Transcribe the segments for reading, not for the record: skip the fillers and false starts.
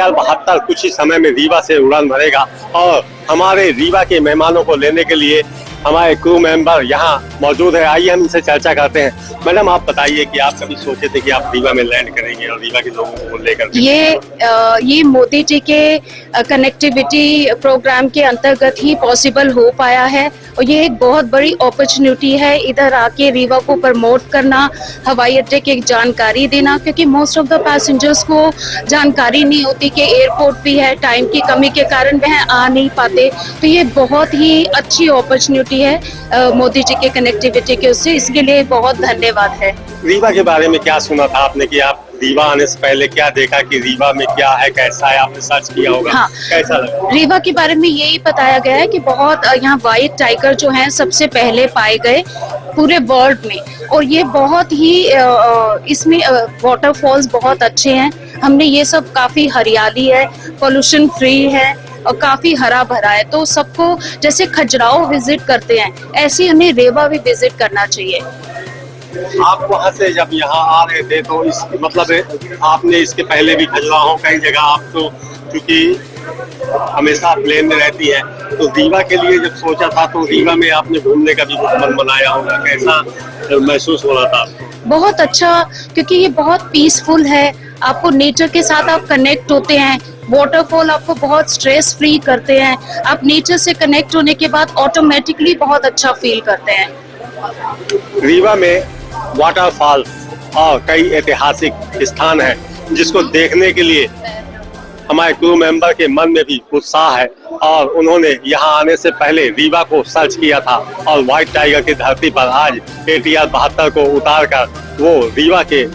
ATR-72 कुछ ही समय में रीवा से उड़ान भरेगा और हमारे रीवा के मेहमानों को लेने के लिए हमारे क्रू मेंबर यहाँ मौजूद है। आइए हम इनसे चर्चा करते हैं। मैडम, आप बताइए कि आप कभी सोचे थे कि आप रीवा में लैंड करेंगे और रीवा के लोगों को लेकर? ये मोदी जी के कनेक्टिविटी प्रोग्राम के अंतर्गत ही पॉसिबल हो पाया है और ये एक बहुत बड़ी अपॉर्चुनिटी है इधर आके रीवा को प्रमोट करना, हवाई अड्डे की जानकारी देना, क्योंकि मोस्ट ऑफ द पैसेंजर्स को जानकारी नहीं होती कि एयरपोर्ट भी है। टाइम की कमी के कारण वह आ नहीं पाते, तो ये बहुत ही अच्छी अपॉर्चुनिटी है मोदी जी के कनेक्टिविटी के उससे, इसके लिए बहुत धन्यवाद है। रीवा के बारे में क्या सुना था आपने कि आप रीवा आने से पहले क्या देखा कि रीवा में क्या है, कैसा है, आपने सर्च किया होगा? हाँ, कैसा लगा? रीवा के बारे में यही बताया गया है कि बहुत यहाँ व्हाइट टाइगर जो हैं सबसे पहले पाए गए पूरे वर्ल्ड में, और ये बहुत ही इसमें वाटरफॉल्स बहुत अच्छे हैं। हमने ये सब, काफी हरियाली है, पोल्यूशन फ्री है और काफी हरा भरा है, तो सबको जैसे खजुराहो विजिट करते हैं ऐसे उन्हें रीवा भी विजिट करना चाहिए। आप वहाँ से जब यहाँ आ रहे थे तो इस मतलब आपने इसके पहले भी खजुराहो कई जगह, आप तो क्योंकि हमेशा प्लेन में रहती है, तो रीवा के लिए जब सोचा था तो रीवा में आपने घूमने का भी मन बनाया होगा, कैसा महसूस हो रहा था आपको? बहुत अच्छा, क्योंकि ये बहुत पीसफुल है, आपको नेचर के साथ आप कनेक्ट होते हैं। वाटरफॉल आपको बहुत स्ट्रेस फ्री करते हैं, आप नेचर से कनेक्ट होने के बाद ऑटोमेटिकली बहुत अच्छा फील करते हैं। रीवा में वाटरफॉल और कई ऐतिहासिक स्थान है जिसको देखने के लिए हमारे क्रू मेंबर के मन में भी उत्साह है और उन्होंने यहाँ आने से पहले रीवा को सर्च किया था और व्हाइट टाइगर की धरती पर आज ATR-72 को उतार कर वो रीवा के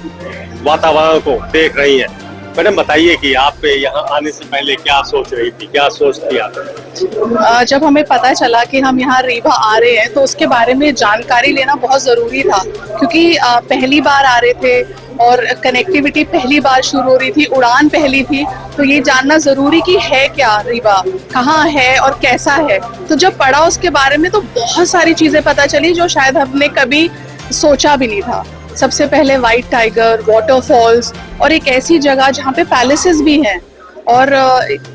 वातावरण को देख रही हैं। मैडम, बताइए कि आप यहाँ आने से पहले क्या सोच रही थी, क्या सोच किया? जब हमें पता चला कि हम यहाँ रीवा आ रहे हैं तो उसके बारे में जानकारी लेना बहुत ज़रूरी था, क्योंकि पहली बार आ रहे थे और कनेक्टिविटी पहली बार शुरू हो रही थी, उड़ान पहली थी, तो ये जानना ज़रूरी कि है क्या रीवा, कहाँ है और कैसा है। तो जब पढ़ा उसके बारे में तो बहुत सारी चीज़ें पता चली जो शायद हमने कभी सोचा भी नहीं था। सबसे पहले व्हाइट टाइगर, वाटरफॉल्स और एक ऐसी जगह जहाँ पे पैलेसेस भी हैं और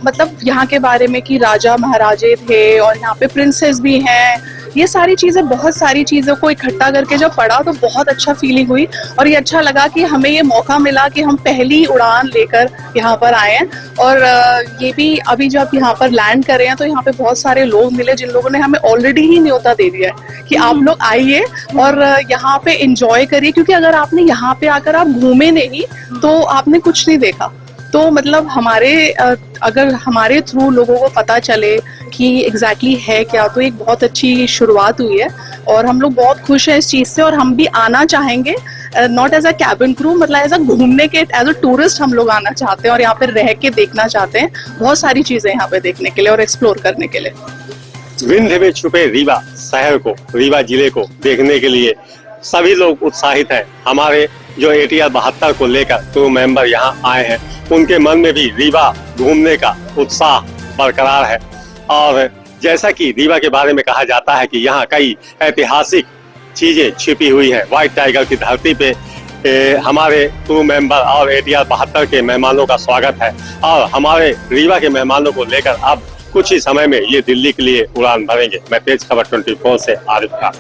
मतलब यहाँ के बारे में कि राजा महाराजे थे और यहाँ पे प्रिंसेस भी हैं। ये सारी चीज़ें, बहुत सारी चीज़ों को इकट्ठा करके जब पढ़ा तो बहुत अच्छा फीलिंग हुई और ये अच्छा लगा कि हमें ये मौका मिला कि हम पहली उड़ान लेकर यहाँ पर आए हैं। और ये भी अभी जब यहाँ पर लैंड कर रहे हैं तो यहाँ पे बहुत सारे लोग मिले जिन लोगों ने हमें ऑलरेडी ही न्योता दे दिया है कि आप लोग आइए और यहाँ पे एंजॉय करिए, क्योंकि अगर आपने यहाँ पे आकर आप घूमे नहीं तो आपने कुछ नहीं देखा। तो मतलब अगर हमारे थ्रू लोगों को पता चले कि एग्जैक्टली है क्या, तो एक बहुत अच्छी शुरुआत हुई है और हम लोग बहुत खुश हैं इस चीज़ से और हम भी आना चाहेंगे, not as a cabin crew, मतलब एज अ घूमने के, एज अ टूरिस्ट हम लोग आना चाहते हैं और यहाँ पे रह के देखना चाहते हैं। बहुत सारी चीज़ें यहाँ पे देखने के लिए और एक्सप्लोर करने के लिए। विंध्य में छुपे रीवा शहर को, रीवा जिले को देखने के लिए सभी लोग उत्साहित हैं। हमारे जो ATR-72 को लेकर क्रू मेंबर यहाँ आए हैं, उनके मन में भी रीवा घूमने का उत्साह बरकरार है। और जैसा कि रीवा के बारे में कहा जाता है कि यहाँ कई ऐतिहासिक चीजें छिपी हुई हैं। व्हाइट टाइगर की धरती पे हमारे क्रू मेंबर और ATR-72 के मेहमानों का स्वागत है और हमारे रीवा के मेहमानों को लेकर अब कुछ ही समय में ये दिल्ली के लिए उड़ान भरेंगे। मैं तेज खबर 24 से आरिफ खान।